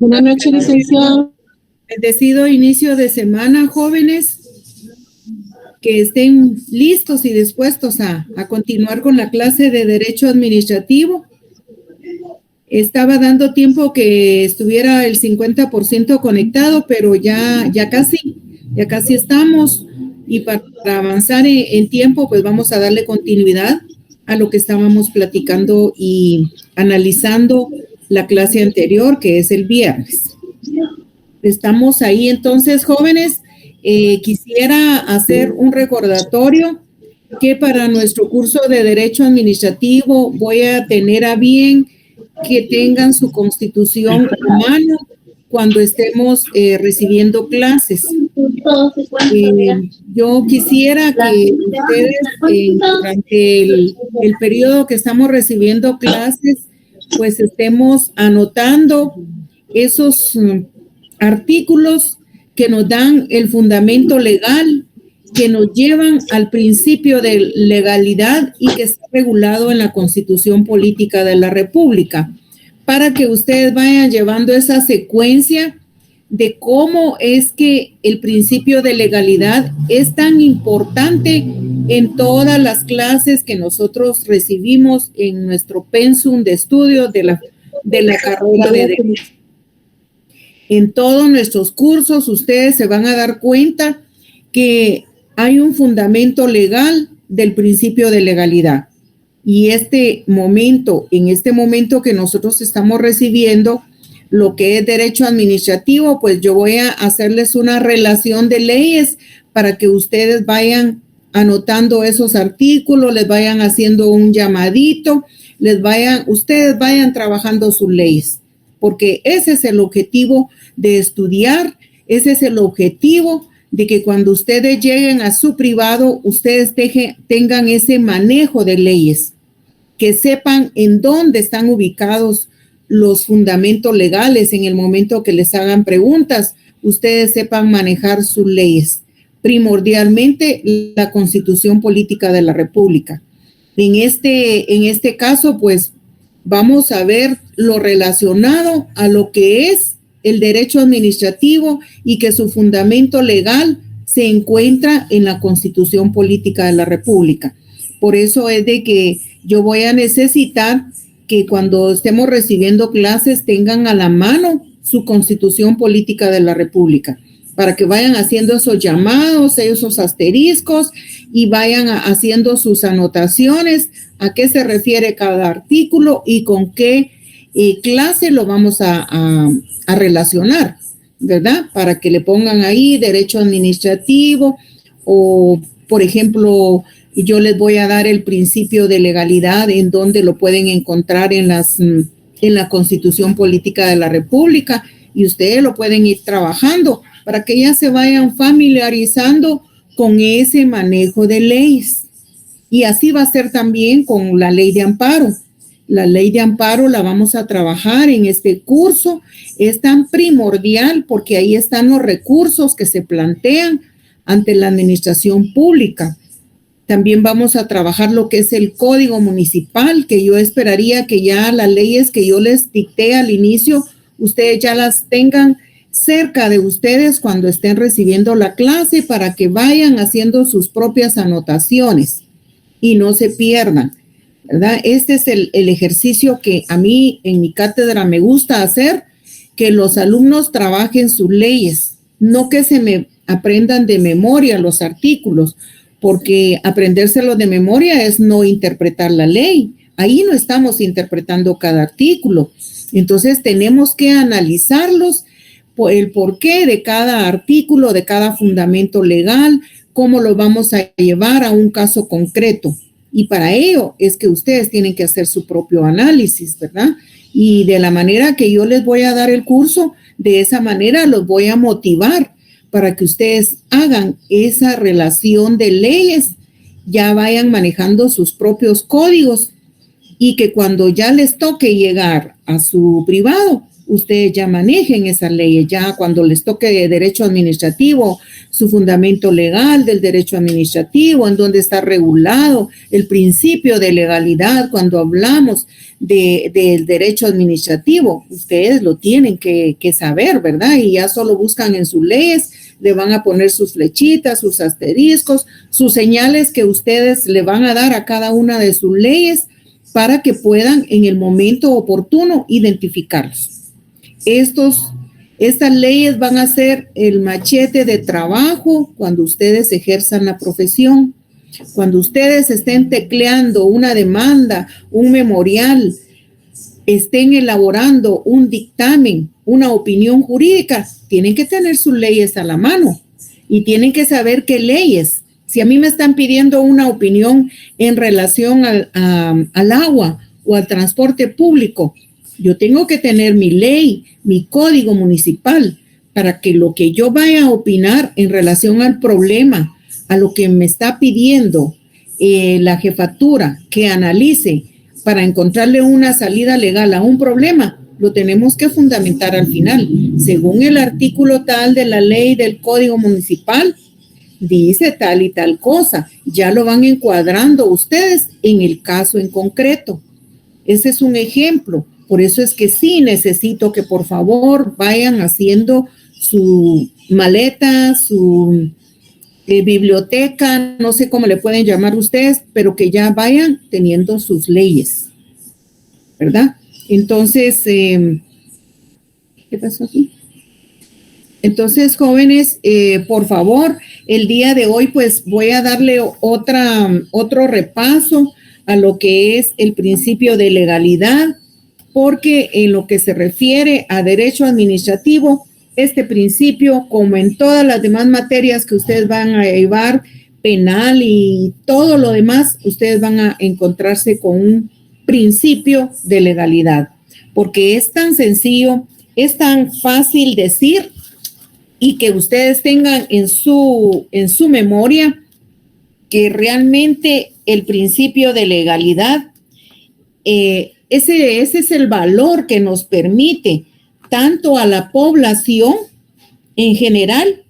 Buenas noches, licenciado. Bendecido inicio de semana, jóvenes, que estén listos y dispuestos a continuar con la clase de Derecho Administrativo. Estaba dando tiempo que estuviera el 50% conectado, pero ya casi estamos. Y para avanzar en tiempo, pues vamos a darle continuidad a lo que estábamos platicando y analizando la clase anterior, que es el viernes. Estamos ahí entonces, jóvenes. Quisiera hacer un recordatorio que para nuestro curso de Derecho Administrativo voy a tener a bien que tengan su constitución a mano cuando estemos recibiendo clases. Yo quisiera que ustedes durante el periodo que estamos recibiendo clases, pues estemos anotando esos artículos que nos dan el fundamento legal, que nos llevan al principio de legalidad y que está regulado en la Constitución Política de la República, para que ustedes vayan llevando esa secuencia de cómo es que el principio de legalidad es tan importante en todas las clases que nosotros recibimos en nuestro pensum de estudio de la carrera de Derecho. En todos nuestros cursos ustedes se van a dar cuenta que hay un fundamento legal del principio de legalidad. Y en este momento que nosotros estamos recibiendo lo que es derecho administrativo, pues yo voy a hacerles una relación de leyes para que ustedes vayan anotando esos artículos, les vayan haciendo un llamadito, ustedes vayan trabajando sus leyes, porque ese es el objetivo de estudiar, ese es el objetivo de que cuando ustedes lleguen a su privado, ustedes tengan ese manejo de leyes, que sepan en dónde están ubicados los fundamentos legales en el momento que les hagan preguntas, ustedes sepan manejar sus leyes, primordialmente la Constitución Política de la República. En este caso, pues, vamos a ver lo relacionado a lo que es el derecho administrativo y que su fundamento legal se encuentra en la Constitución Política de la República. Por eso es de que yo voy a necesitar que cuando estemos recibiendo clases tengan a la mano su Constitución Política de la República, para que vayan haciendo esos llamados, esos asteriscos y vayan haciendo sus anotaciones, a qué se refiere cada artículo y con qué clase lo vamos a relacionar, ¿verdad? Para que le pongan ahí derecho administrativo o, por ejemplo, yo les voy a dar el principio de legalidad en donde lo pueden encontrar en la Constitución Política de la República y ustedes lo pueden ir trabajando para que ya se vayan familiarizando con ese manejo de leyes. Y así va a ser también con la ley de amparo. La ley de amparo la vamos a trabajar en este curso. Es tan primordial porque ahí están los recursos que se plantean ante la administración pública. También vamos a trabajar lo que es el Código Municipal, que yo esperaría que ya las leyes que yo les dicté al inicio, ustedes ya las tengan cerca de ustedes cuando estén recibiendo la clase para que vayan haciendo sus propias anotaciones y no se pierdan, ¿verdad? Este es el ejercicio que a mí en mi cátedra me gusta hacer, que los alumnos trabajen sus leyes, no que se me aprendan de memoria los artículos, porque aprendérselo de memoria es no interpretar la ley. Ahí no estamos interpretando cada artículo. Entonces tenemos que analizarlos, el porqué de cada artículo, de cada fundamento legal, cómo lo vamos a llevar a un caso concreto. Y para ello es que ustedes tienen que hacer su propio análisis, ¿verdad? Y de la manera que yo les voy a dar el curso, de esa manera los voy a motivar para que ustedes hagan esa relación de leyes, ya vayan manejando sus propios códigos y que cuando ya les toque llegar a su privado, ustedes ya manejen esas leyes, ya cuando les toque derecho administrativo, su fundamento legal del derecho administrativo, en donde está regulado el principio de legalidad, cuando hablamos del derecho administrativo, ustedes lo tienen que saber, ¿verdad? Y ya solo buscan en sus leyes, le van a poner sus flechitas, sus asteriscos, sus señales que ustedes le van a dar a cada una de sus leyes para que puedan en el momento oportuno identificarlos. Estas leyes van a ser el machete de trabajo cuando ustedes ejerzan la profesión. Cuando ustedes estén tecleando una demanda, un memorial, estén elaborando un dictamen, una opinión jurídica, tienen que tener sus leyes a la mano y tienen que saber qué leyes. Si a mí me están pidiendo una opinión en relación al agua o al transporte público, yo tengo que tener mi ley, mi código municipal, para que lo que yo vaya a opinar en relación al problema, a lo que me está pidiendo la jefatura que analice para encontrarle una salida legal a un problema, lo tenemos que fundamentar al final. Según el artículo tal de la ley del Código Municipal, dice tal y tal cosa. Ya lo van encuadrando ustedes en el caso en concreto. Ese es un ejemplo. Por eso es que sí necesito que por favor vayan haciendo su maleta, su biblioteca, no sé cómo le pueden llamar ustedes, pero que ya vayan teniendo sus leyes, ¿verdad? Entonces, ¿qué pasó aquí? Entonces, jóvenes, por favor, el día de hoy pues voy a darle otro repaso a lo que es el principio de legalidad, porque en lo que se refiere a derecho administrativo, este principio, como en todas las demás materias que ustedes van a llevar, penal y todo lo demás, ustedes van a encontrarse con un principio de legalidad, porque es tan sencillo, es tan fácil decir y que ustedes tengan en su memoria que realmente el principio de legalidad, ese es el valor que nos permite tanto a la población en general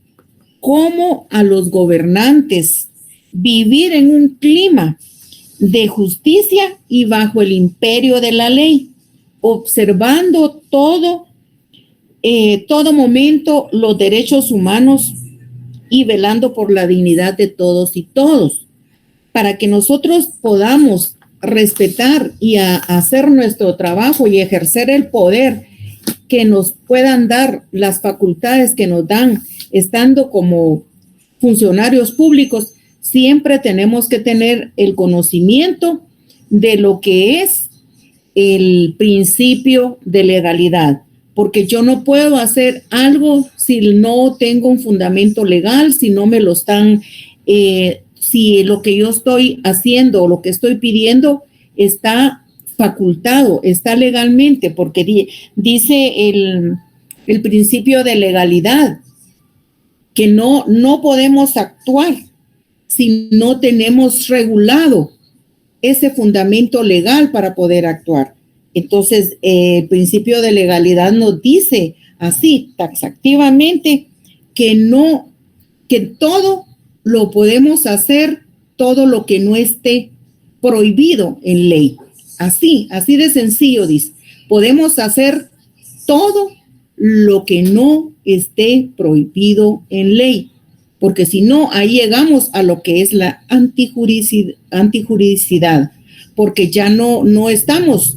como a los gobernantes vivir en un clima de justicia y bajo el imperio de la ley, observando todo momento los derechos humanos y velando por la dignidad de todos y todos, para que nosotros podamos respetar y hacer nuestro trabajo y ejercer el poder que nos puedan dar las facultades que nos dan estando como funcionarios públicos. Siempre tenemos que tener el conocimiento de lo que es el principio de legalidad, porque yo no puedo hacer algo si no tengo un fundamento legal, si no me lo están, si lo que yo estoy haciendo o lo que estoy pidiendo está facultado, está legalmente, porque dice el principio de legalidad que no podemos actuar si no tenemos regulado ese fundamento legal para poder actuar. Entonces, el principio de legalidad nos dice así, taxativamente, que todo lo podemos hacer, todo lo que no esté prohibido en ley. Así de sencillo dice. Podemos hacer todo lo que no esté prohibido en ley, porque si no, ahí llegamos a lo que es la antijuridicidad, porque ya no estamos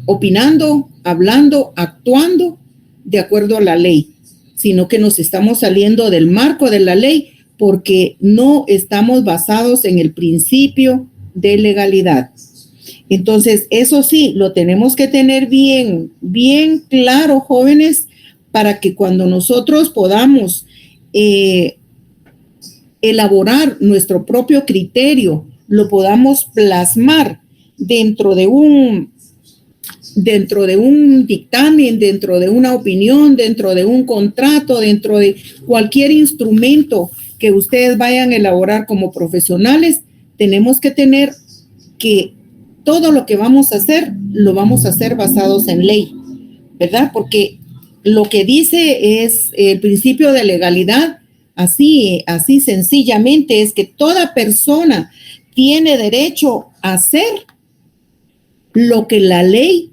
opinando, hablando, actuando de acuerdo a la ley, sino que nos estamos saliendo del marco de la ley porque no estamos basados en el principio de legalidad. Entonces, eso sí, lo tenemos que tener bien claro, jóvenes, para que cuando nosotros podamos elaborar nuestro propio criterio, lo podamos plasmar dentro de un dictamen, dentro de una opinión, dentro de un contrato, dentro de cualquier instrumento que ustedes vayan a elaborar como profesionales. Tenemos que tener que todo lo que vamos a hacer, lo vamos a hacer basados en ley, ¿verdad? Porque lo que dice es el principio de legalidad, así sencillamente, es que toda persona tiene derecho a hacer lo que la ley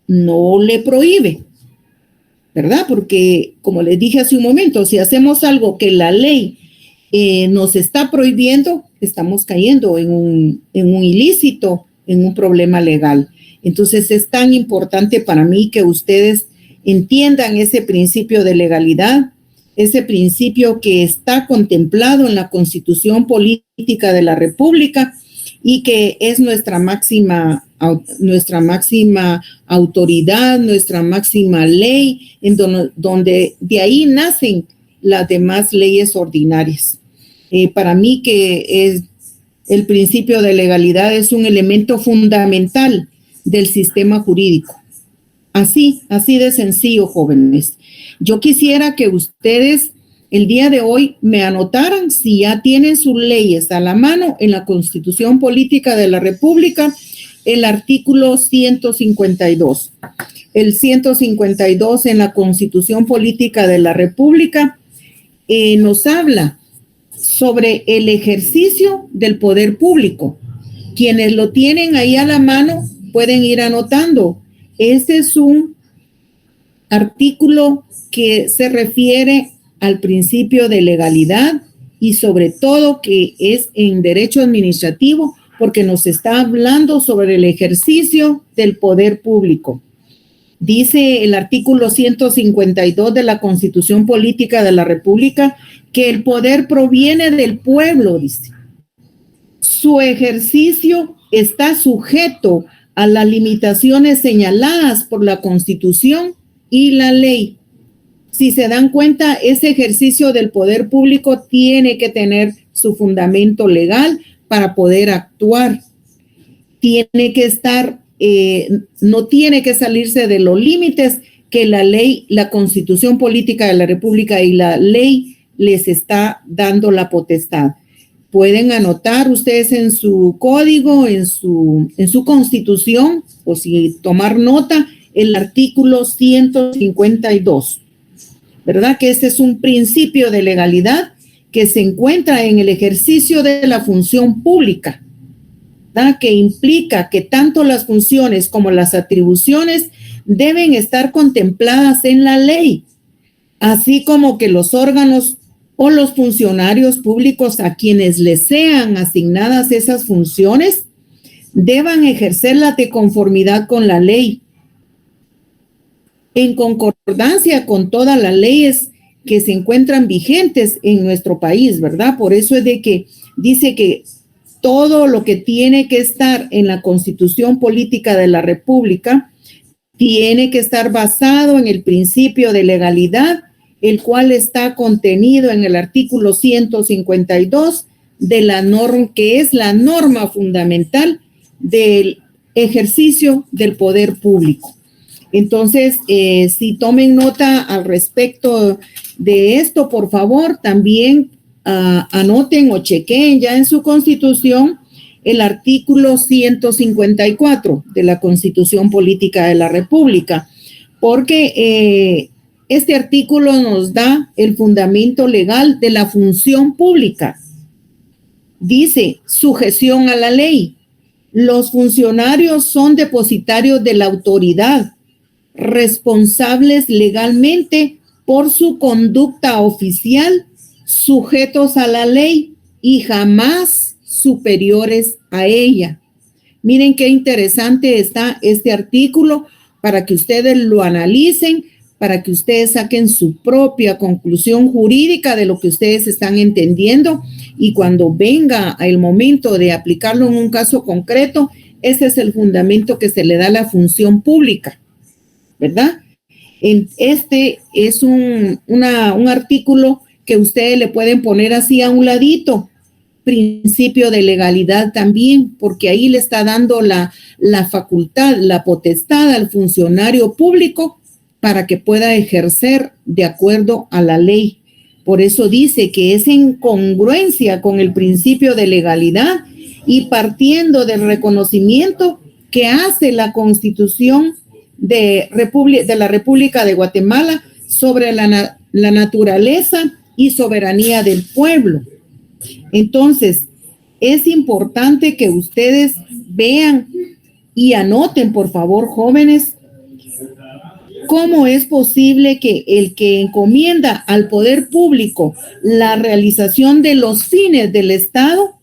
no le prohíbe, ¿verdad? Porque, como les dije hace un momento, si hacemos algo que la ley nos está prohibiendo, estamos cayendo en un ilícito, en un problema legal. Entonces, es tan importante para mí que ustedes entiendan ese principio de legalidad, ese principio que está contemplado en la Constitución Política de la República y que es nuestra máxima autoridad, nuestra máxima ley, en donde de ahí nacen las demás leyes ordinarias. Para mí que es el principio de legalidad es un elemento fundamental del sistema jurídico. Así de sencillo, jóvenes. Yo quisiera que ustedes el día de hoy me anotaran si ya tienen sus leyes a la mano en la Constitución Política de la República, el artículo 152. El 152 en la Constitución Política de la República nos habla sobre el ejercicio del poder público. Quienes lo tienen ahí a la mano pueden ir anotando. Este es un artículo que se refiere al principio de legalidad y sobre todo que es en derecho administrativo porque nos está hablando sobre el ejercicio del poder público. Dice el artículo 152 de la Constitución Política de la República que el poder proviene del pueblo, dice. Su ejercicio está sujeto a las limitaciones señaladas por la Constitución y la ley. Si se dan cuenta, ese ejercicio del poder público tiene que tener su fundamento legal para poder actuar. Tiene que estar, no tiene que salirse de los límites que la ley, la Constitución Política de la República y la ley les está dando la potestad. Pueden anotar ustedes en su código, en su Constitución, o si tomar nota, el artículo 152. ¿Verdad? Que este es un principio de legalidad que se encuentra en el ejercicio de la función pública, ¿verdad? Que implica que tanto las funciones como las atribuciones deben estar contempladas en la ley, así como que los órganos o los funcionarios públicos a quienes les sean asignadas esas funciones deban ejercerlas de conformidad con la ley, en concordancia con todas las leyes que se encuentran vigentes en nuestro país, ¿verdad? Por eso es de que dice que todo lo que tiene que estar en la Constitución Política de la República tiene que estar basado en el principio de legalidad, el cual está contenido en el artículo 152 de la norma, que es la norma fundamental del ejercicio del poder público. Entonces, si tomen nota al respecto de esto, por favor, también anoten o chequeen ya en su Constitución el artículo 154 de la Constitución Política de la República, porque este artículo nos da el fundamento legal de la función pública. Dice, sujeción a la ley. Los funcionarios son depositarios de la autoridad, responsables legalmente por su conducta oficial, sujetos a la ley y jamás superiores a ella. Miren qué interesante está este artículo para que ustedes lo analicen, para que ustedes saquen su propia conclusión jurídica de lo que ustedes están entendiendo y cuando venga el momento de aplicarlo en un caso concreto, ese es el fundamento que se le da a la función pública, ¿verdad? Este es un artículo que ustedes le pueden poner así a un ladito, principio de legalidad también, porque ahí le está dando la facultad, la potestad al funcionario público para que pueda ejercer de acuerdo a la ley. Por eso dice que es en congruencia con el principio de legalidad y partiendo del reconocimiento que hace la Constitución de la República de Guatemala sobre la naturaleza y soberanía del pueblo. Entonces, es importante que ustedes vean y anoten, por favor, jóvenes, cómo es posible que el que encomienda al poder público la realización de los fines del Estado,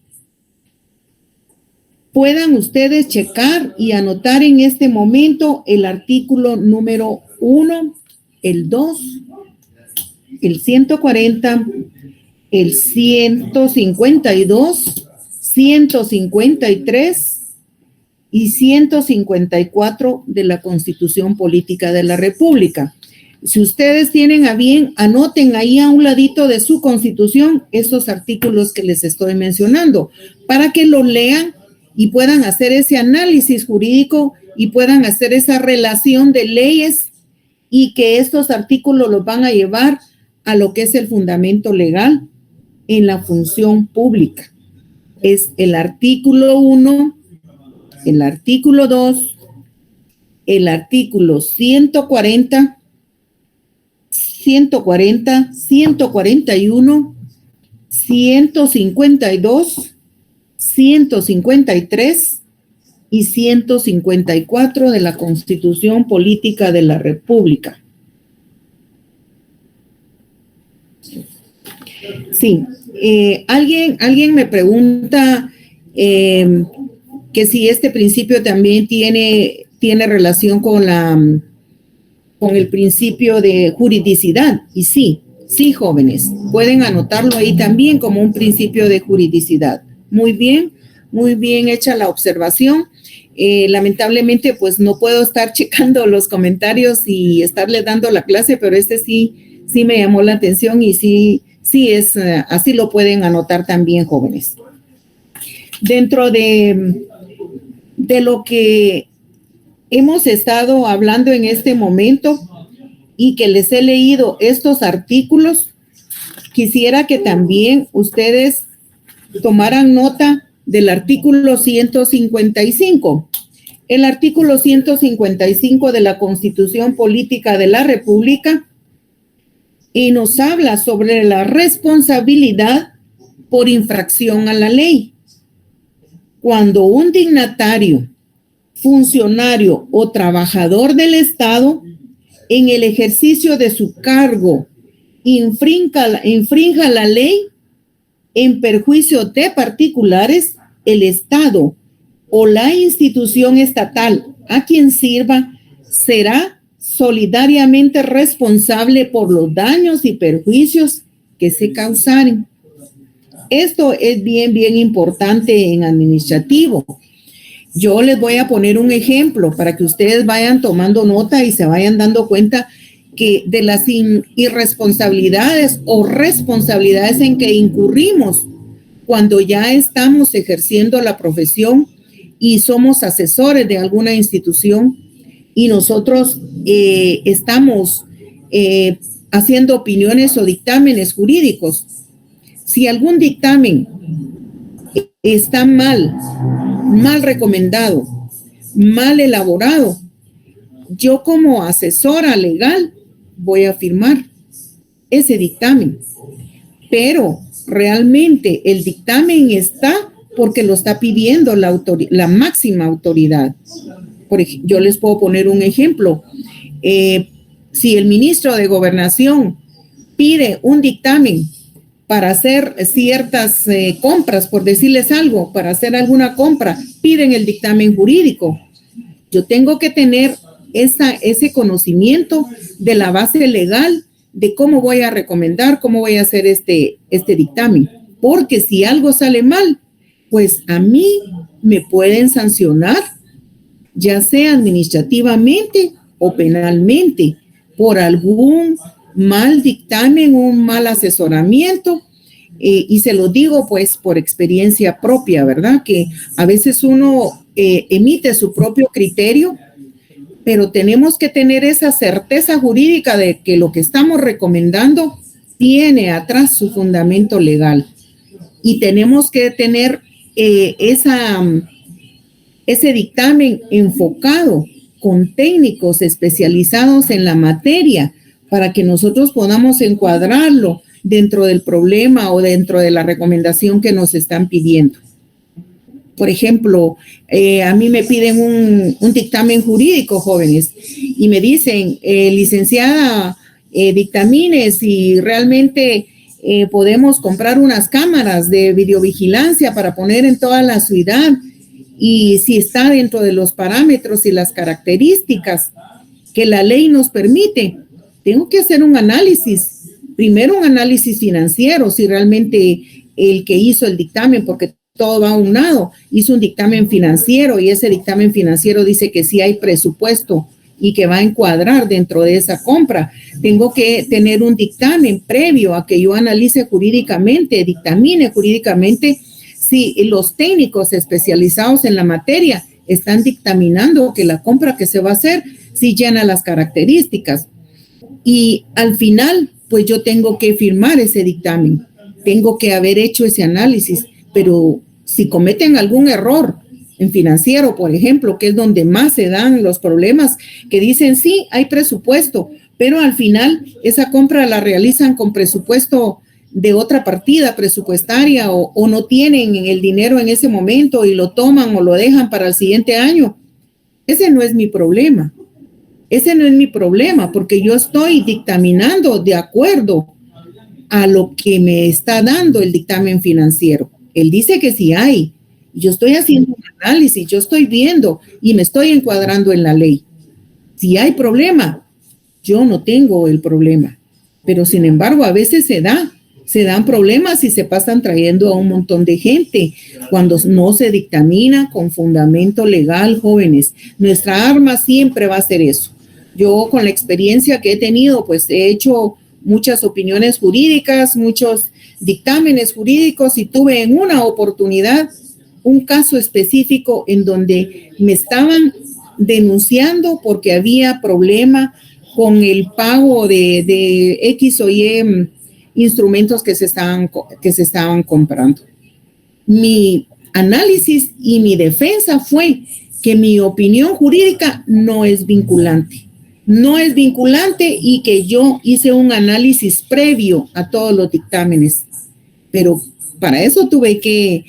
puedan ustedes checar y anotar en este momento el artículo número 1, el 2, el 140, el 152, 153 y 154 de la Constitución Política de la República. Si ustedes tienen a bien, anoten ahí a un ladito de su Constitución esos artículos que les estoy mencionando, para que los lean y puedan hacer ese análisis jurídico y puedan hacer esa relación de leyes, y que estos artículos los van a llevar a lo que es el fundamento legal en la función pública. Es el artículo 1, el artículo 2, el artículo 140, 141, 152, 153 y 154 de la Constitución Política de la República. Sí, alguien me pregunta que si este principio también tiene relación con el principio de juridicidad. Y sí, jóvenes, pueden anotarlo ahí también como un principio de juridicidad. Muy bien hecha la observación. Lamentablemente, pues no puedo estar checando los comentarios y estarle dando la clase, pero sí me llamó la atención y sí es, así lo pueden anotar también, jóvenes. Dentro de lo que hemos estado hablando en este momento y que les he leído estos artículos, quisiera que también ustedes tomaran nota del artículo 155. El artículo 155 de la Constitución Política de la República y nos habla sobre la responsabilidad por infracción a la ley. Cuando un dignatario, funcionario o trabajador del Estado en el ejercicio de su cargo infrinja la ley en perjuicio de particulares, el Estado o la institución estatal a quien sirva será solidariamente responsable por los daños y perjuicios que se causaren. Esto es bien importante en administrativo. Yo les voy a poner un ejemplo para que ustedes vayan tomando nota y se vayan dando cuenta que de las irresponsabilidades o responsabilidades en que incurrimos cuando ya estamos ejerciendo la profesión y somos asesores de alguna institución y nosotros estamos haciendo opiniones o dictámenes jurídicos. Si algún dictamen está mal recomendado, mal elaborado, yo como asesora legal voy a firmar ese dictamen, pero realmente el dictamen está porque lo está pidiendo la máxima autoridad. Por ejemplo, yo les puedo poner un ejemplo. Si el ministro de Gobernación pide un dictamen para hacer ciertas compras, por decirles algo, para hacer alguna compra, piden el dictamen jurídico. Yo tengo que tener ese conocimiento de la base legal de cómo voy a recomendar, cómo voy a hacer este dictamen. Porque si algo sale mal, pues a mí me pueden sancionar, ya sea administrativamente o penalmente, por algún mal dictamen, un mal asesoramiento, y se lo digo pues por experiencia propia, ¿verdad? Que a veces uno emite su propio criterio, pero tenemos que tener esa certeza jurídica de que lo que estamos recomendando tiene atrás su fundamento legal, y tenemos que tener ese dictamen enfocado con técnicos especializados en la materia para que nosotros podamos encuadrarlo dentro del problema o dentro de la recomendación que nos están pidiendo. Por ejemplo, a mí me piden un dictamen jurídico, jóvenes, y me dicen, licenciada, dictamine si realmente podemos comprar unas cámaras de videovigilancia para poner en toda la ciudad y si está dentro de los parámetros y las características que la ley nos permite. Tengo que hacer un análisis, primero un análisis financiero, si realmente el que hizo el dictamen, porque todo va aunado, hizo un dictamen financiero y ese dictamen financiero dice que sí hay presupuesto y que va a encuadrar dentro de esa compra. Tengo que tener un dictamen previo a que yo analice jurídicamente, dictamine jurídicamente si los técnicos especializados en la materia están dictaminando que la compra que se va a hacer sí llena las características. Y al final, pues yo tengo que firmar ese dictamen, tengo que haber hecho ese análisis, pero si cometen algún error en financiero, por ejemplo, que es donde más se dan los problemas, que dicen sí, hay presupuesto, pero al final esa compra la realizan con presupuesto de otra partida presupuestaria o no tienen el dinero en ese momento y lo toman o lo dejan para el siguiente año. Ese no es mi problema. Ese no es mi problema porque yo estoy dictaminando de acuerdo a lo que me está dando el dictamen financiero. Él dice que sí hay. Yo estoy haciendo un análisis, yo estoy viendo y me estoy encuadrando en la ley. Si hay problema, yo no tengo el problema. Pero sin embargo, a veces se dan problemas y se pasan trayendo a un montón de gente cuando no se dictamina con fundamento legal, jóvenes. Nuestra arma siempre va a ser eso. Yo con la experiencia que he tenido, pues he hecho muchas opiniones jurídicas, muchos dictámenes jurídicos y tuve en una oportunidad un caso específico en donde me estaban denunciando porque había problema con el pago de X o Y instrumentos que se estaban comprando. Mi análisis y mi defensa fue que mi opinión jurídica no es vinculante. No es vinculante y que yo hice un análisis previo a todos los dictámenes. Pero para eso tuve que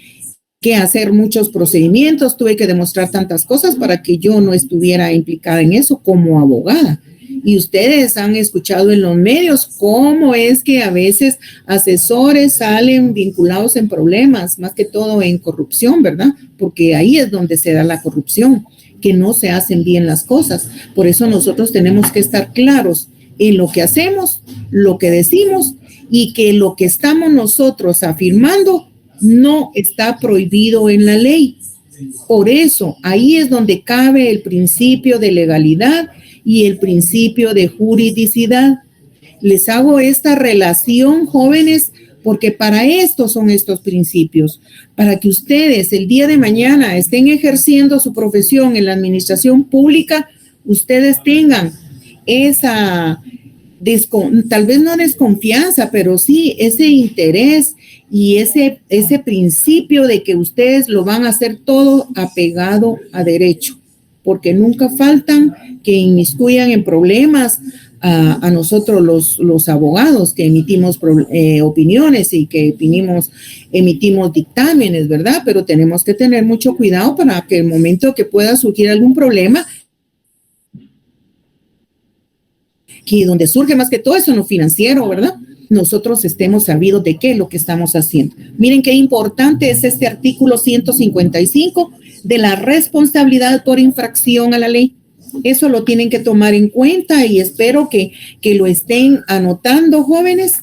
hacer muchos procedimientos, tuve que demostrar tantas cosas para que yo no estuviera implicada en eso como abogada. Y ustedes han escuchado en los medios cómo es que a veces asesores salen vinculados en problemas, más que todo en corrupción, ¿verdad? Porque ahí es donde se da la corrupción, que no se hacen bien las cosas. Por eso nosotros tenemos que estar claros en lo que hacemos, lo que decimos y que lo que estamos nosotros afirmando no está prohibido en la ley. Por eso, ahí es donde cabe el principio de legalidad y el principio de juridicidad. Les hago esta relación, jóvenes, porque para esto son estos principios, para que ustedes el día de mañana estén ejerciendo su profesión en la administración pública, ustedes tengan esa, tal vez no desconfianza, pero sí ese interés y ese principio de que ustedes lo van a hacer todo apegado a derecho, porque nunca faltan que inmiscuyan en problemas a nosotros los abogados que emitimos opiniones y que emitimos dictámenes, ¿verdad? Pero tenemos que tener mucho cuidado para que el momento que pueda surgir algún problema, que donde surge más que todo eso en lo financiero, ¿verdad? Nosotros estemos sabidos de qué es lo que estamos haciendo. Miren qué importante es este artículo 155 de la responsabilidad por infracción a la ley. Eso lo tienen que tomar en cuenta y espero que lo estén anotando, jóvenes.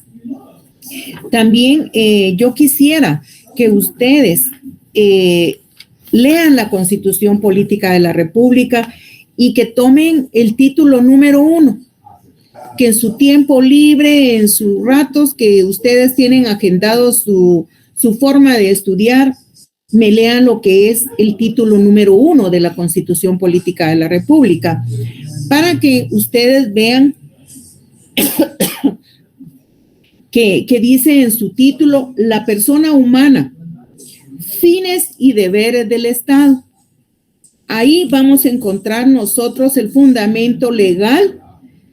También yo quisiera que ustedes lean la Constitución Política de la República y que tomen el título número 1, que en su tiempo libre, en sus ratos que ustedes tienen agendado su forma de estudiar, me lean lo que es el título número 1 de la Constitución Política de la República, para que ustedes vean que dice en su título la persona humana, fines y deberes del Estado. Ahí vamos a encontrar nosotros el fundamento legal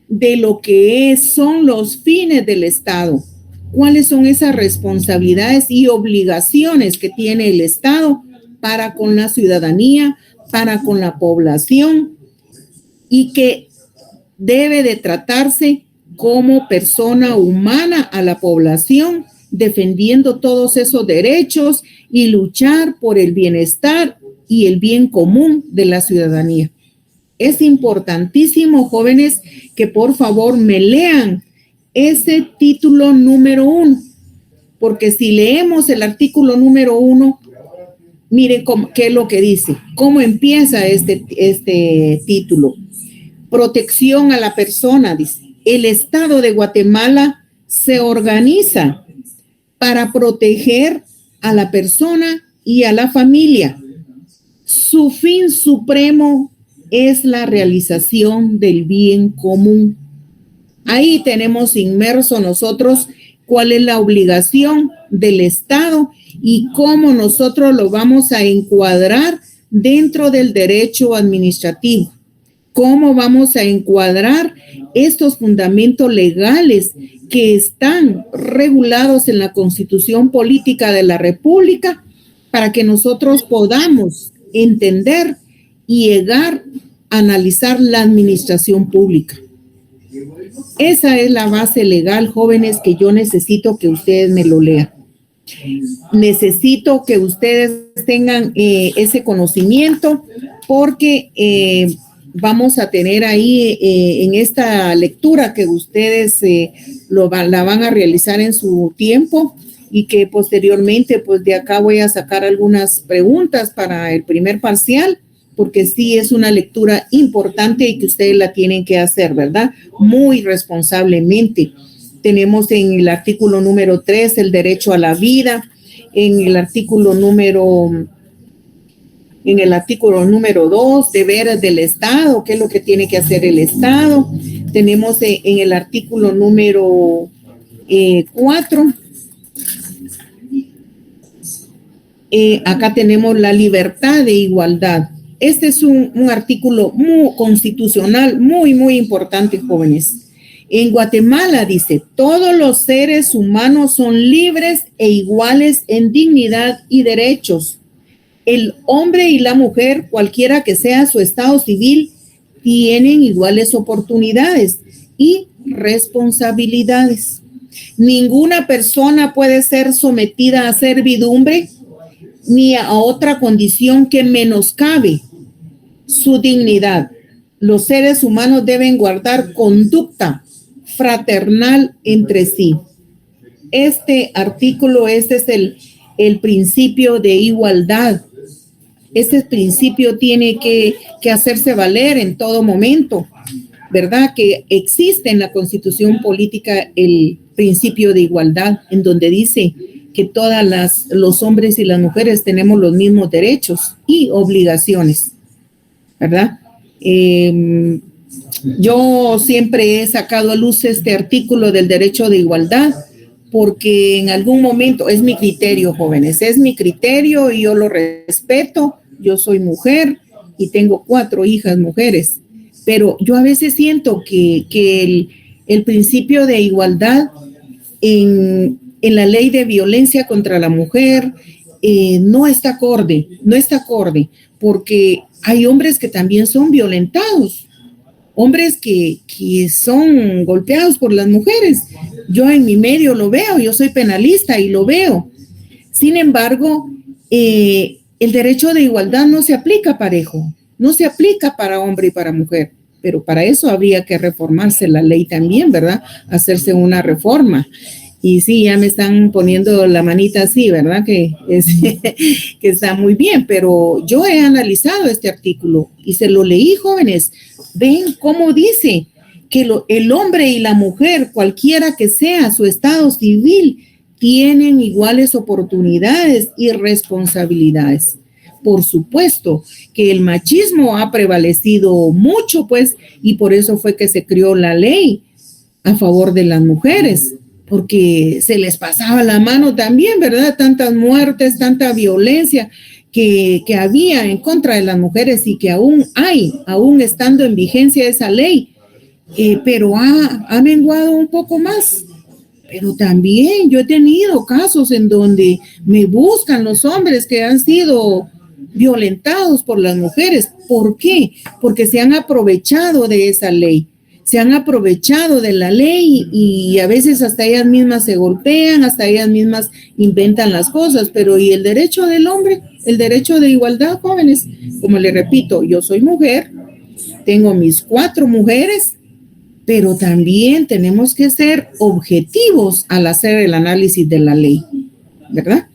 de lo que son los fines del Estado. ¿Cuáles son esas responsabilidades y obligaciones que tiene el Estado para con la ciudadanía, para con la población, y que debe de tratarse como persona humana a la población, defendiendo todos esos derechos y luchar por el bienestar y el bien común de la ciudadanía? Es importantísimo, jóvenes, que por favor me lean ese título número 1, porque si leemos el artículo número 1, miren qué es lo que dice, cómo empieza este título. Protección a la persona, dice. El Estado de Guatemala se organiza para proteger a la persona y a la familia. Su fin supremo es la realización del bien común. Ahí tenemos inmerso nosotros cuál es la obligación del Estado y cómo nosotros lo vamos a encuadrar dentro del derecho administrativo. Cómo vamos a encuadrar estos fundamentos legales que están regulados en la Constitución Política de la República para que nosotros podamos entender y llegar a analizar la administración pública. Esa es la base legal, jóvenes, que yo necesito que ustedes me lo lean. Necesito que ustedes tengan ese conocimiento porque vamos a tener ahí en esta lectura que ustedes la van a realizar en su tiempo y que posteriormente pues de acá voy a sacar algunas preguntas para el primer parcial, porque sí es una lectura importante y que ustedes la tienen que hacer, ¿verdad? Muy responsablemente. Tenemos en el artículo número 3 el derecho a la vida, en el artículo número 2, deberes del Estado, qué es lo que tiene que hacer el Estado. Tenemos en el artículo número 4, acá tenemos la libertad de igualdad. Este es un artículo muy constitucional, muy, muy importante, jóvenes. En Guatemala dice, todos los seres humanos son libres e iguales en dignidad y derechos. El hombre y la mujer, cualquiera que sea su estado civil, tienen iguales oportunidades y responsabilidades. Ninguna persona puede ser sometida a servidumbre ni a otra condición que menoscabe su dignidad. Los seres humanos deben guardar conducta fraternal entre sí. Este artículo, este es el principio de igualdad. Este principio tiene que hacerse valer en todo momento, ¿verdad? Que existe en la Constitución Política el principio de igualdad, en donde dice que los hombres y las mujeres tenemos los mismos derechos y obligaciones, ¿verdad? Yo siempre he sacado a luz este artículo del derecho de igualdad porque en algún momento, es mi criterio, jóvenes, es mi criterio y yo lo respeto. Yo soy mujer y tengo 4 hijas mujeres, pero yo a veces siento que el principio de igualdad en la ley de violencia contra la mujer no está acorde, porque hay hombres que también son violentados, hombres que son golpeados por las mujeres. Yo en mi medio lo veo, yo soy penalista y lo veo. Sin embargo, el derecho de igualdad no se aplica parejo, no se aplica para hombre y para mujer, pero para eso habría que reformarse la ley también, ¿verdad? Hacerse una reforma. Y sí, ya me están poniendo la manita así, ¿verdad? Que está muy bien, pero yo he analizado este artículo y se lo leí, jóvenes. Ven cómo dice que el hombre y la mujer, cualquiera que sea su estado civil, tienen iguales oportunidades y responsabilidades. Por supuesto que el machismo ha prevalecido mucho, pues, y por eso fue que se creó la ley a favor de las mujeres, porque se les pasaba la mano también, ¿verdad? Tantas muertes, tanta violencia, que había en contra de las mujeres y que aún hay, aún estando en vigencia esa ley, pero ha menguado un poco más. Pero también yo he tenido casos en donde me buscan los hombres que han sido violentados por las mujeres. ¿Por qué? Porque se han aprovechado de esa ley. Se han aprovechado de la ley y a veces hasta ellas mismas se golpean, hasta ellas mismas inventan las cosas. Pero ¿y el derecho del hombre? El derecho de igualdad, jóvenes. Como les repito, yo soy mujer, tengo mis 4 mujeres, pero también tenemos que ser objetivos al hacer el análisis de la ley, ¿verdad?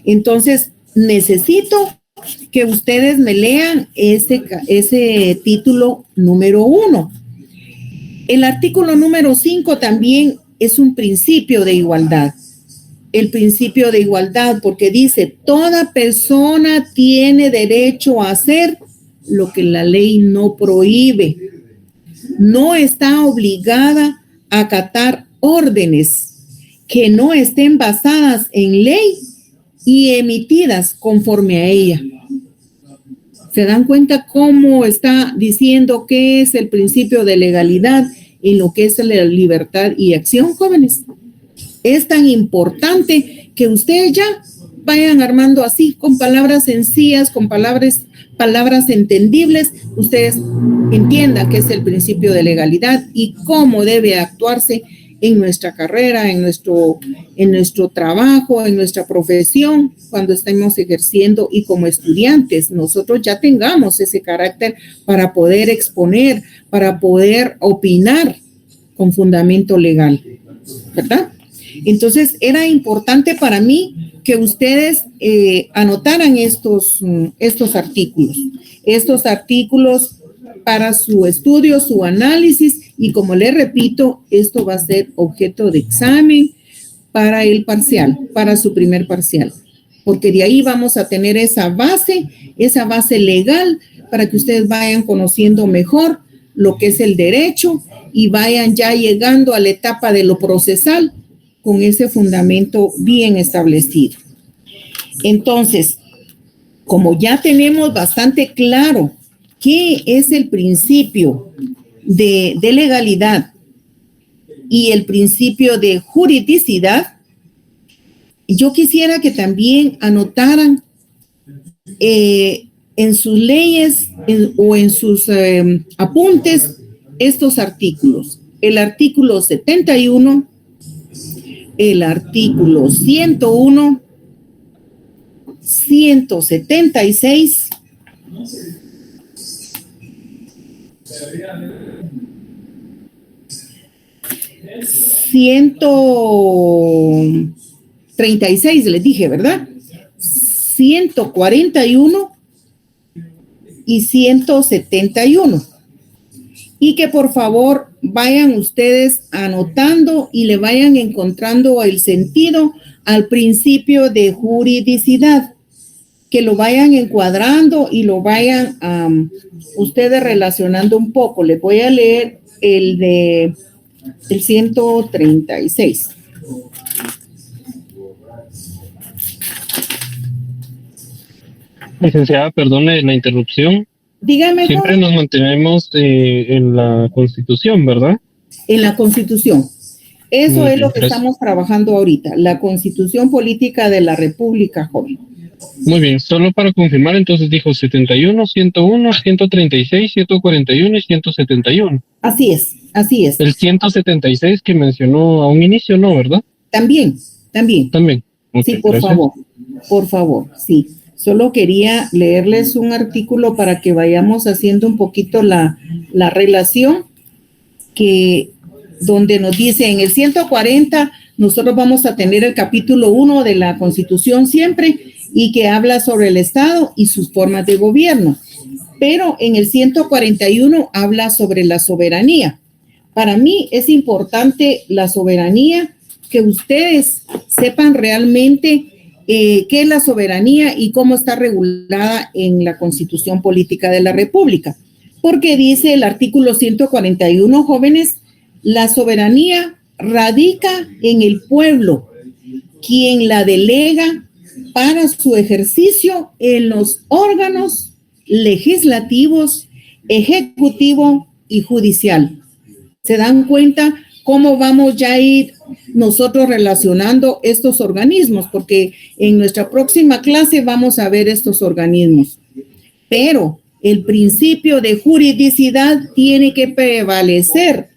Entonces, necesito que ustedes me lean ese título número 1. El artículo número 5 también es un principio de igualdad. El principio de igualdad, porque dice, toda persona tiene derecho a hacer lo que la ley no prohíbe. No está obligada a acatar órdenes que no estén basadas en ley y emitidas conforme a ella. ¿Se dan cuenta cómo está diciendo qué es el principio de legalidad en lo que es la libertad y acción, jóvenes? Es tan importante que ustedes ya vayan armando así, con palabras sencillas, con palabras entendibles, ustedes entiendan qué es el principio de legalidad y cómo debe actuarse en nuestra carrera, en nuestro trabajo, en nuestra profesión, cuando estemos ejerciendo y como estudiantes, nosotros ya tengamos ese carácter para poder exponer, para poder opinar con fundamento legal, ¿verdad? Entonces, era importante para mí que ustedes anotaran estos artículos para su estudio, su análisis, y como les repito, esto va a ser objeto de examen para el parcial, para su primer parcial, porque de ahí vamos a tener esa base legal para que ustedes vayan conociendo mejor lo que es el derecho y vayan ya llegando a la etapa de lo procesal con ese fundamento bien establecido. Entonces, como ya tenemos bastante claro qué es el principio de legalidad y el principio de juridicidad, yo quisiera que también anotaran en sus leyes o en sus apuntes estos artículos. El artículo 71, el artículo 101, 176, 136, les dije, ¿verdad? 141 y 171. Y que por favor vayan ustedes anotando y le vayan encontrando el sentido al principio de juridicidad, que lo vayan encuadrando y lo vayan ustedes relacionando un poco. Les voy a leer el 136. Licenciada, perdone la interrupción. Dígame. Siempre nos mantenemos en la Constitución, ¿verdad? En la Constitución. Eso es lo que estamos trabajando ahorita, la Constitución Política de la República, joven. Muy bien, solo para confirmar, entonces dijo 71, 101, 136, 141 y 171. Así es, así es. El 176 que mencionó a un inicio, ¿no, verdad? También. Okay, Sí, por favor, sí. Solo quería leerles un artículo para que vayamos haciendo un poquito la relación, que donde nos dice en el 140 nosotros vamos a tener el capítulo 1 de la Constitución siempre, y que habla sobre el Estado y sus formas de gobierno. Pero en el 141 habla sobre la soberanía. Para mí es importante la soberanía, que ustedes sepan realmente qué es la soberanía y cómo está regulada en la Constitución Política de la República. Porque dice el artículo 141, jóvenes, la soberanía radica en el pueblo, quien la delega para su ejercicio en los órganos legislativos, ejecutivo y judicial. ¿Se dan cuenta cómo vamos ya a ir nosotros relacionando estos organismos? Porque en nuestra próxima clase vamos a ver estos organismos. Pero el principio de juridicidad tiene que prevalecer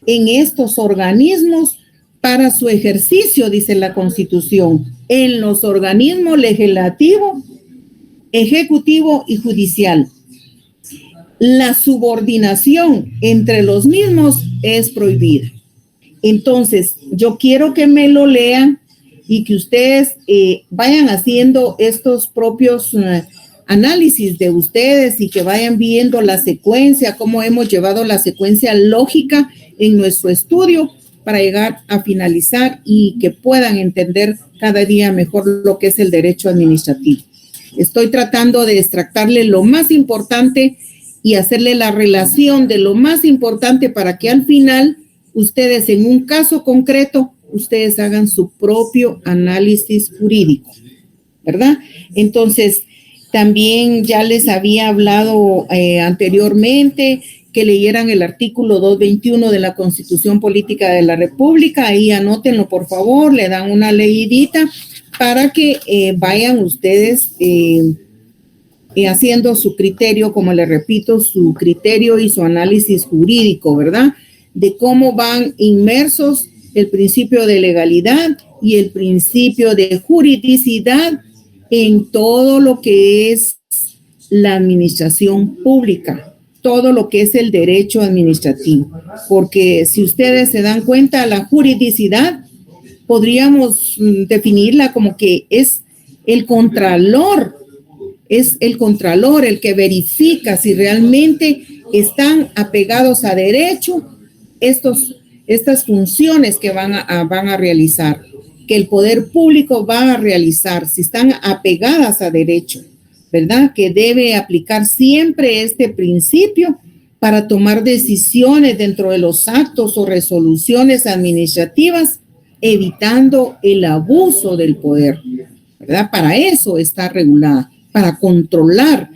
en estos organismos para su ejercicio, dice la Constitución, en los organismos legislativo, ejecutivo y judicial. La subordinación entre los mismos es prohibida. Entonces, yo quiero que me lo lean y que ustedes vayan haciendo estos propios análisis de ustedes y que vayan viendo la secuencia, cómo hemos llevado la secuencia lógica en nuestro estudio para llegar a finalizar y que puedan entender cada día mejor lo que es el derecho administrativo. Estoy tratando de extractarle lo más importante y hacerle la relación de lo más importante para que al final ustedes en un caso concreto, ustedes hagan su propio análisis jurídico, ¿verdad? Entonces, también ya les había hablado anteriormente que leyeran el artículo 221 de la Constitución Política de la República. Ahí anótenlo, por favor, le dan una leidita para que vayan ustedes haciendo su criterio, como les repito, su criterio y su análisis jurídico, ¿verdad? De cómo van inmersos el principio de legalidad y el principio de juridicidad en todo lo que es la administración pública, todo lo que es el derecho administrativo. Porque si ustedes se dan cuenta, la juridicidad podríamos definirla como que es el contralor el que verifica si realmente están apegados a derecho estas funciones que van a realizar, que el poder público va a realizar, si están apegadas a derecho, ¿verdad? Que debe aplicar siempre este principio para tomar decisiones dentro de los actos o resoluciones administrativas, evitando el abuso del poder, ¿verdad? Para eso está regulada, para controlar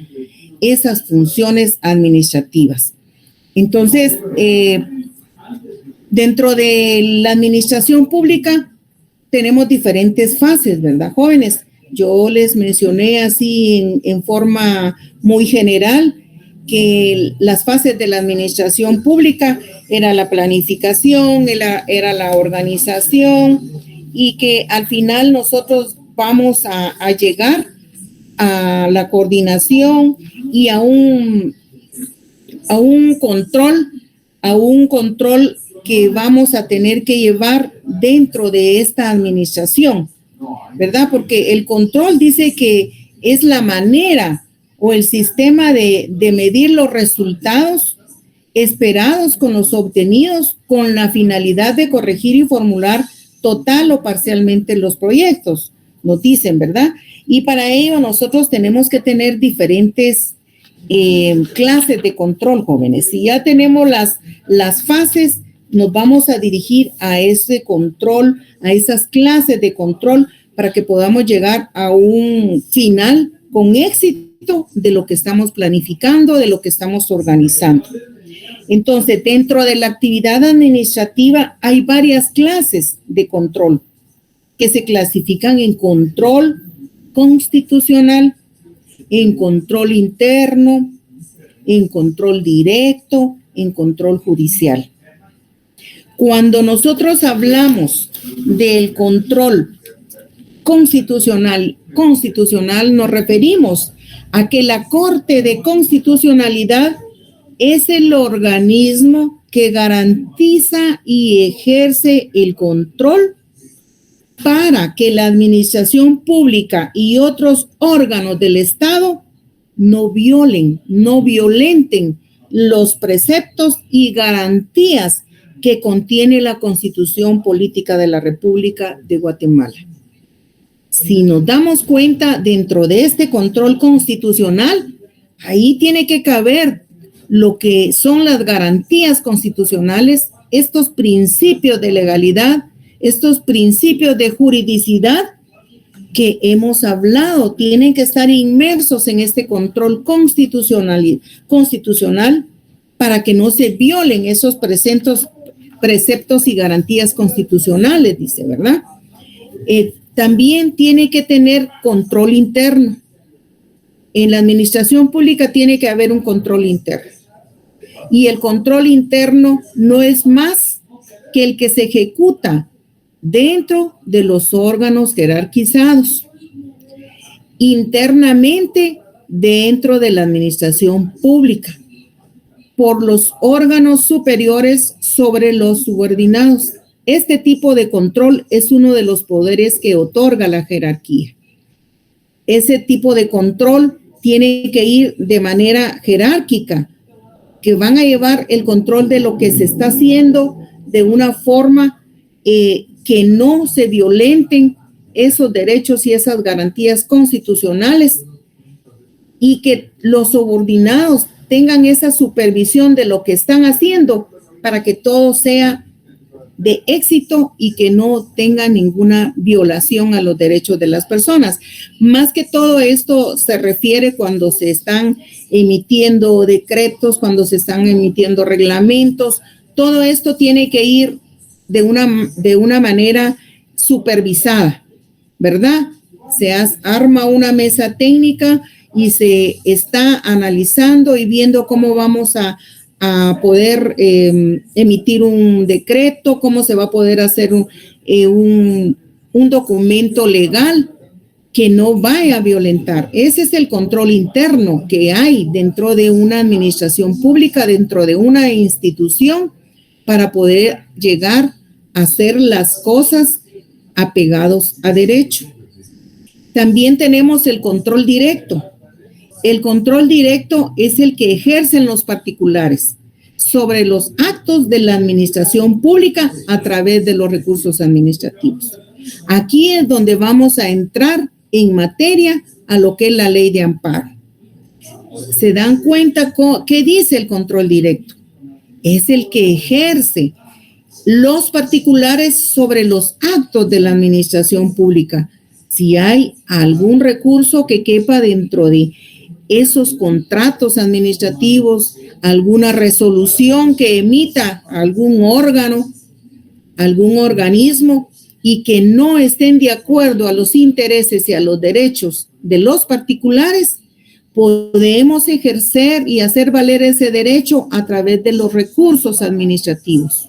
esas funciones administrativas. Entonces, dentro de la administración pública tenemos diferentes fases, ¿verdad, jóvenes? Yo les mencioné así en forma muy general que las fases de la administración pública era la planificación, era la organización y que al final nosotros vamos a llegar a la coordinación y a un control que vamos a tener que llevar dentro de esta administración, ¿verdad? Porque el control dice que es la manera o el sistema de medir los resultados esperados con los obtenidos con la finalidad de corregir y formular total o parcialmente los proyectos, nos dicen, ¿verdad? Y para ello nosotros tenemos que tener diferentes clases de control, jóvenes. Si ya tenemos las fases, nos vamos a dirigir a ese control, a esas clases de control para que podamos llegar a un final con éxito de lo que estamos planificando, de lo que estamos organizando. Entonces, dentro de la actividad administrativa hay varias clases de control que se clasifican en control constitucional, en control interno, en control directo, en control judicial. Cuando nosotros hablamos del control constitucional nos referimos a que la Corte de Constitucionalidad es el organismo que garantiza y ejerce el control para que la administración pública y otros órganos del Estado no violenten los preceptos y garantías que contiene la Constitución Política de la República de Guatemala. Si nos damos cuenta, dentro de este control constitucional, ahí tiene que caber lo que son las garantías constitucionales, estos principios de legalidad, estos principios de juridicidad que hemos hablado, tienen que estar inmersos en este control constitucional para que no se violen esos preceptos y garantías constitucionales, dice, ¿verdad? También tiene que tener control interno. En la administración pública tiene que haber un control interno. Y el control interno no es más que el que se ejecuta dentro de los órganos jerarquizados, internamente dentro de la administración pública, por los órganos superiores sobre los subordinados. Este tipo de control es uno de los poderes que otorga la jerarquía. Ese tipo de control tiene que ir de manera jerárquica, que van a llevar el control de lo que se está haciendo de una forma que no se violenten esos derechos y esas garantías constitucionales, y que los subordinados tengan esa supervisión de lo que están haciendo para que todo sea de éxito y que no tenga ninguna violación a los derechos de las personas. Más que todo esto se refiere cuando se están emitiendo decretos, cuando se están emitiendo reglamentos. Todo esto tiene que ir de una manera supervisada, ¿verdad? Se arma una mesa técnica y se está analizando y viendo cómo vamos a poder emitir un decreto, cómo se va a poder hacer un documento legal que no vaya a violentar. Ese es el control interno que hay dentro de una administración pública, dentro de una institución, para poder llegar a hacer las cosas apegados a derecho. También tenemos el control directo. El control directo es el que ejercen los particulares sobre los actos de la administración pública a través de los recursos administrativos. Aquí es donde vamos a entrar en materia a lo que es la ley de amparo. ¿Se dan cuenta qué dice el control directo? Es el que ejerce los particulares sobre los actos de la administración pública. Si hay algún recurso que quepa dentro de esos contratos administrativos, alguna resolución que emita algún órgano, algún organismo, y que no estén de acuerdo a los intereses y a los derechos de los particulares, podemos ejercer y hacer valer ese derecho a través de los recursos administrativos.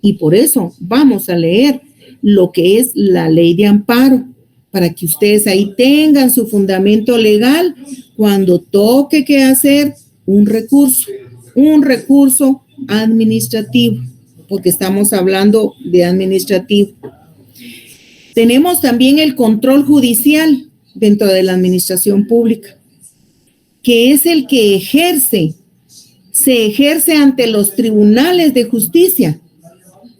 Y por eso vamos a leer lo que es la ley de amparo, para que ustedes ahí tengan su fundamento legal cuando toque que hacer un recurso administrativo, porque estamos hablando de administrativo. Tenemos también el control judicial dentro de la administración pública, que es el que se ejerce ante los tribunales de justicia,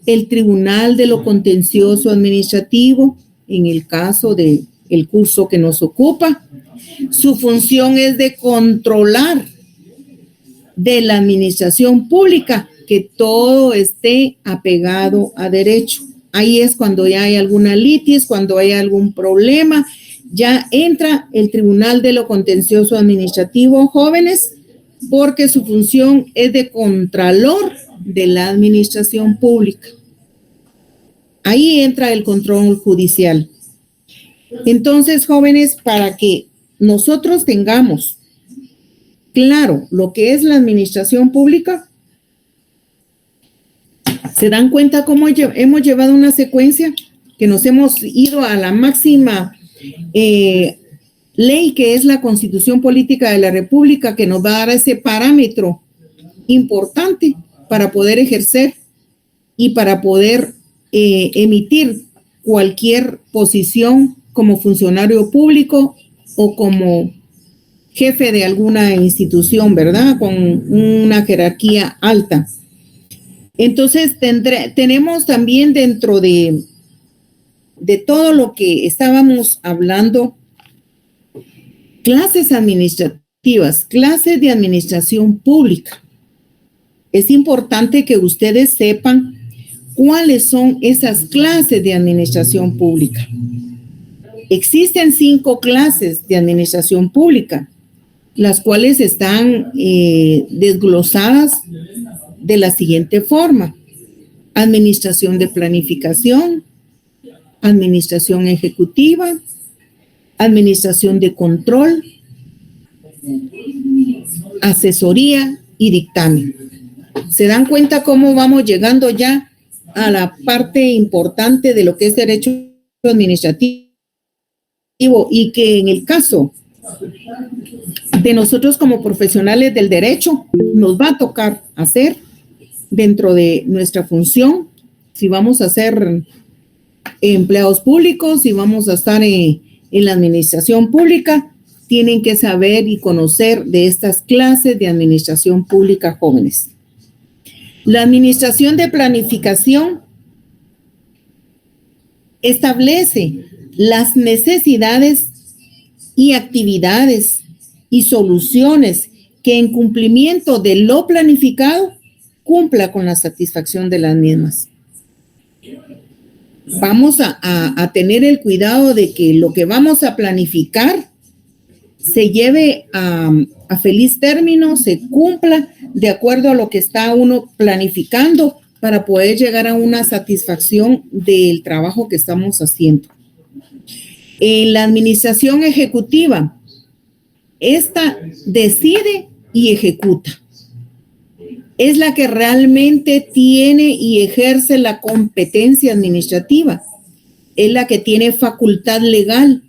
el Tribunal de lo Contencioso Administrativo, en el caso del curso que nos ocupa. Su función es de controlar de la administración pública que todo esté apegado a derecho. Ahí es cuando ya hay alguna litis, cuando hay algún problema, ya entra el Tribunal de lo Contencioso Administrativo, jóvenes, porque su función es de contralor de la administración pública. Ahí entra el control judicial. Entonces, jóvenes, para que nosotros tengamos claro lo que es la administración pública, ¿se dan cuenta cómo hemos llevado una secuencia? Que nos hemos ido a la máxima ley, que es la Constitución Política de la República, que nos va a dar ese parámetro importante para poder ejercer y para poder emitir cualquier posición como funcionario público o como jefe de alguna institución, ¿verdad? Con una jerarquía alta. Entonces, tenemos también dentro de todo lo que estábamos hablando, clases administrativas, clases de administración pública. Es importante que ustedes sepan cuáles son esas clases de administración pública. Existen 5 clases de administración pública, las cuales están desglosadas de la siguiente forma: administración de planificación, administración ejecutiva, administración de control, asesoría y dictamen. ¿Se dan cuenta cómo vamos llegando ya a la parte importante de lo que es derecho administrativo? Y que en el caso de nosotros como profesionales del derecho nos va a tocar hacer dentro de nuestra función, si vamos a ser empleados públicos, si vamos a estar en la administración pública, tienen que saber y conocer de estas clases de administración pública jóvenes. La administración de planificación establece las necesidades y actividades y soluciones que en cumplimiento de lo planificado cumpla con la satisfacción de las mismas. Vamos a tener el cuidado de que lo que vamos a planificar se lleve a feliz término, se cumpla de acuerdo a lo que está uno planificando para poder llegar a una satisfacción del trabajo que estamos haciendo. En la administración ejecutiva, esta decide y ejecuta. Es la que realmente tiene y ejerce la competencia administrativa. Es la que tiene facultad legal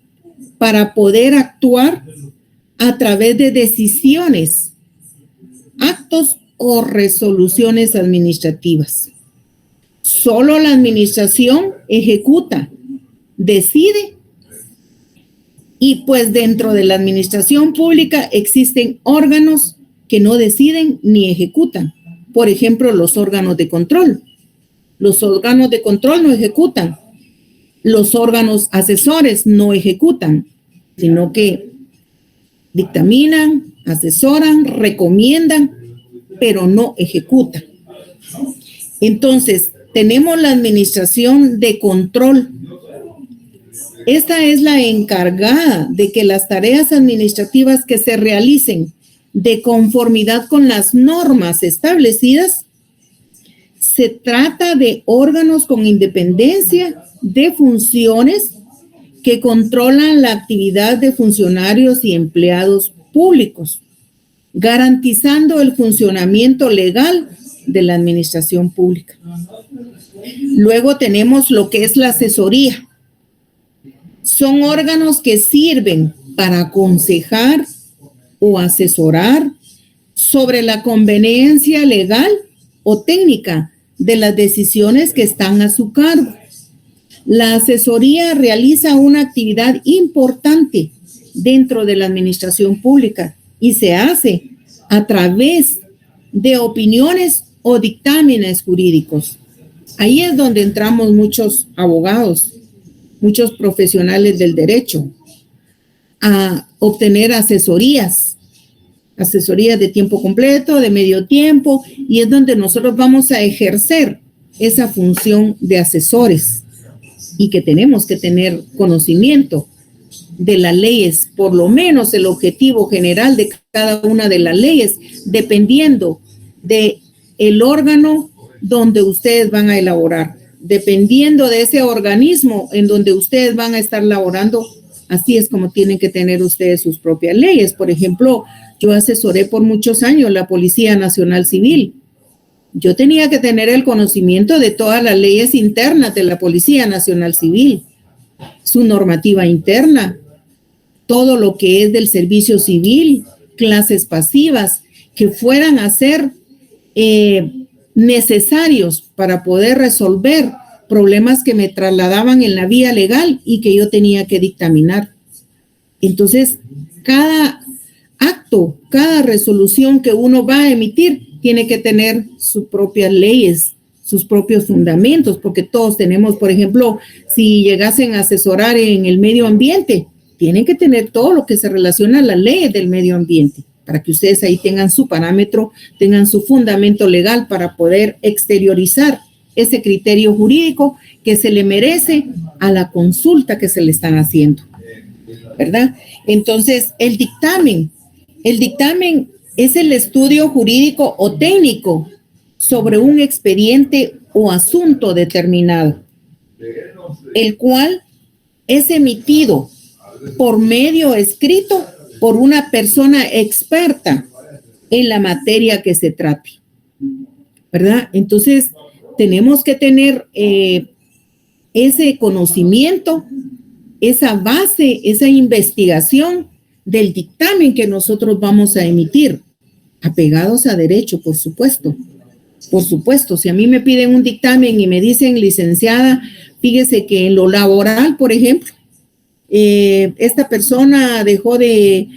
para poder actuar a través de decisiones, actos o resoluciones administrativas. Solo la administración ejecuta, decide. Y pues dentro de la administración pública existen órganos que no deciden ni ejecutan. Por ejemplo, los órganos de control. Los órganos de control no ejecutan. Los órganos asesores no ejecutan, sino que dictaminan, asesoran, recomiendan, pero no ejecutan. Entonces, tenemos la administración de control. Esta es la encargada de que las tareas administrativas que se realicen de conformidad con las normas establecidas, se trata de órganos con independencia de funciones que controlan la actividad de funcionarios y empleados públicos, garantizando el funcionamiento legal de la administración pública. Luego tenemos lo que es la asesoría. Son órganos que sirven para aconsejar o asesorar sobre la conveniencia legal o técnica de las decisiones que están a su cargo. La asesoría realiza una actividad importante dentro de la administración pública y se hace a través de opiniones o dictámenes jurídicos. Ahí es donde entramos muchos abogados, muchos profesionales del derecho, a obtener asesorías de tiempo completo, de medio tiempo, y es donde nosotros vamos a ejercer esa función de asesores y que tenemos que tener conocimiento de las leyes, por lo menos el objetivo general de cada una de las leyes, dependiendo de el órgano donde ustedes van a elaborar, dependiendo de ese organismo en donde ustedes van a estar laborando. Así es como tienen que tener ustedes sus propias leyes. Por ejemplo, yo asesoré por muchos años la Policía Nacional Civil. Yo tenía que tener el conocimiento de todas las leyes internas de la Policía Nacional Civil, su normativa interna, todo lo que es del servicio civil, clases pasivas que fueran a ser necesarios para poder resolver problemas que me trasladaban en la vía legal y que yo tenía que dictaminar. Entonces, cada acto, cada resolución que uno va a emitir tiene que tener sus propias leyes, sus propios fundamentos, porque todos tenemos, por ejemplo, si llegasen a asesorar en el medio ambiente, tienen que tener todo lo que se relaciona a las leyes del medio ambiente, para que ustedes ahí tengan su parámetro, tengan su fundamento legal para poder exteriorizar ese criterio jurídico que se le merece a la consulta que se le están haciendo. ¿verdad? Entonces, el dictamen es el estudio jurídico o técnico sobre un expediente o asunto determinado, el cual es emitido por medio escrito por una persona experta en la materia que se trate, ¿verdad? Entonces, tenemos que tener ese conocimiento, esa base, esa investigación del dictamen que nosotros vamos a emitir, apegados a derecho, por supuesto. Por supuesto, si a mí me piden un dictamen y me dicen, licenciada, fíjese que en lo laboral, por ejemplo, esta persona dejó de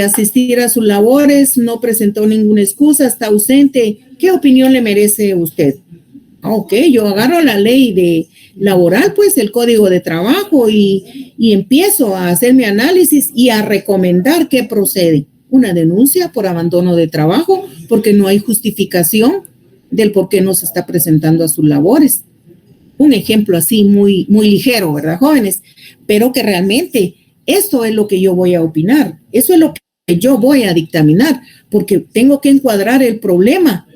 asistir a sus labores, no presentó ninguna excusa, está ausente, ¿qué opinión le merece usted? Ok, yo agarro la ley de laboral, pues el código de trabajo y empiezo a hacer mi análisis y a recomendar qué procede. Una denuncia por abandono de trabajo porque no hay justificación del por qué no se está presentando a sus labores. Un ejemplo así muy, muy ligero, ¿verdad, jóvenes? Pero que realmente esto es lo que yo voy a opinar, eso es lo que yo voy a dictaminar, porque tengo que encuadrar el problema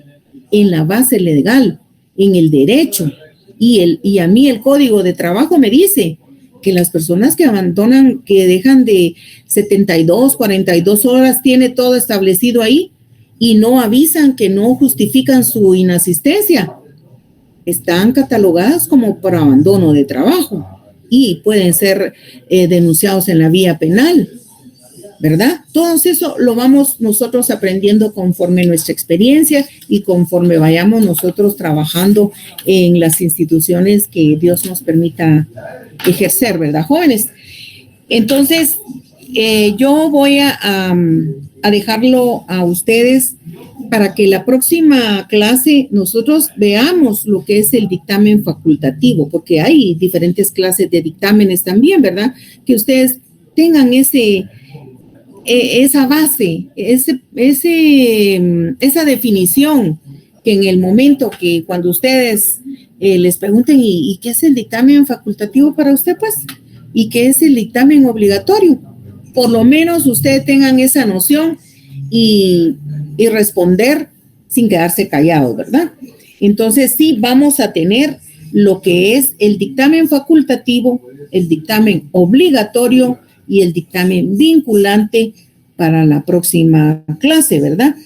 en la base legal, en el derecho, y a mí el código de trabajo me dice que las personas que abandonan, que dejan de 72, 42 horas, tiene todo establecido ahí y no avisan, que no justifican su inasistencia, están catalogadas como por abandono de trabajo y pueden ser denunciados en la vía penal, ¿verdad? Todo eso lo vamos nosotros aprendiendo conforme nuestra experiencia y conforme vayamos nosotros trabajando en las instituciones que Dios nos permita ejercer, ¿verdad, jóvenes? Entonces, yo voy a dejarlo a ustedes para que la próxima clase nosotros veamos lo que es el dictamen facultativo, porque hay diferentes clases de dictámenes también, ¿verdad? Que ustedes tengan esa base, esa definición, que en el momento que cuando ustedes les pregunten ¿y qué es el dictamen facultativo para usted, pues? ¿Y qué es el dictamen obligatorio? Por lo menos ustedes tengan esa noción y responder sin quedarse callados, ¿verdad? Entonces sí vamos a tener lo que es el dictamen facultativo, el dictamen obligatorio y el dictamen vinculante para la próxima clase, ¿verdad?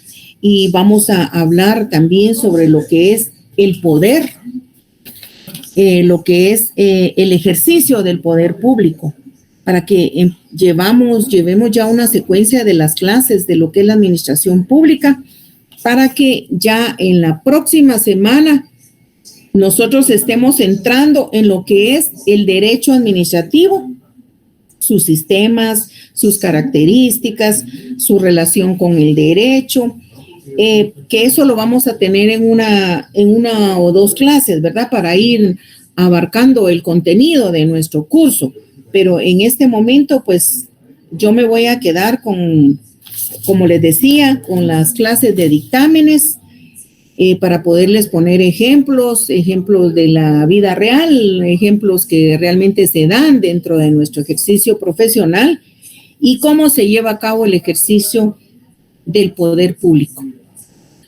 Y vamos a hablar también sobre lo que es el poder, lo que es el ejercicio del poder público, para que llevemos ya una secuencia de las clases de lo que es la administración pública, para que ya en la próxima semana nosotros estemos entrando en lo que es el derecho administrativo, sus sistemas, sus características, su relación con el derecho, que eso lo vamos a tener en una o dos clases, ¿verdad? Para ir abarcando el contenido de nuestro curso. Pero en este momento, pues, yo me voy a quedar con, como les decía, con las clases de dictámenes, para poderles poner ejemplos de la vida real, ejemplos que realmente se dan dentro de nuestro ejercicio profesional y cómo se lleva a cabo el ejercicio del poder público.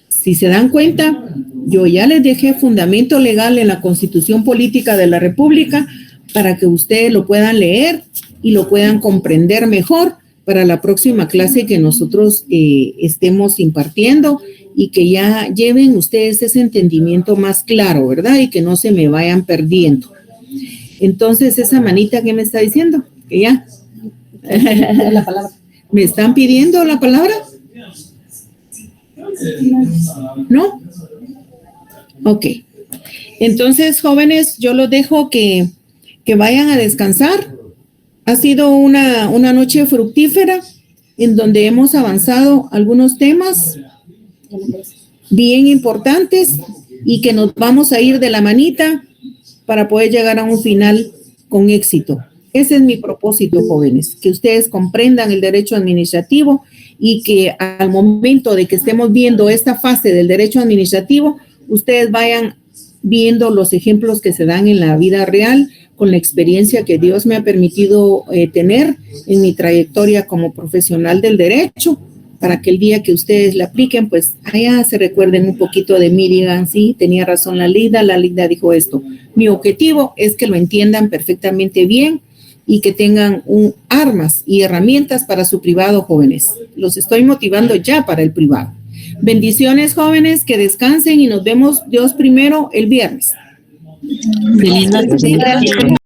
Si se dan cuenta, yo ya les dejé fundamento legal en la Constitución Política de la República para que ustedes lo puedan leer y lo puedan comprender mejor para la próxima clase que nosotros estemos impartiendo, y que ya lleven ustedes ese entendimiento más claro, ¿verdad? Y que no se me vayan perdiendo. Entonces, esa manita, ¿qué me está diciendo? Que ya. La palabra. ¿Me están pidiendo la palabra? ¿No? Ok. Entonces, jóvenes, yo los dejo que vayan a descansar. Ha sido una noche fructífera en donde hemos avanzado algunos temas bien importantes y que nos vamos a ir de la manita para poder llegar a un final con éxito. Ese es mi propósito, jóvenes, que ustedes comprendan el derecho administrativo y que al momento de que estemos viendo esta fase del derecho administrativo, ustedes vayan viendo los ejemplos que se dan en la vida real con la experiencia que Dios me ha permitido tener en mi trayectoria como profesional del derecho, para que el día que ustedes la apliquen, pues allá se recuerden un poquito de mí, digan, sí, tenía razón la Lida dijo esto. Mi objetivo es que lo entiendan perfectamente bien y que tengan armas y herramientas para su privado, jóvenes. Los estoy motivando ya para el privado. Bendiciones, jóvenes, que descansen y nos vemos Dios primero el viernes. Feliz noche.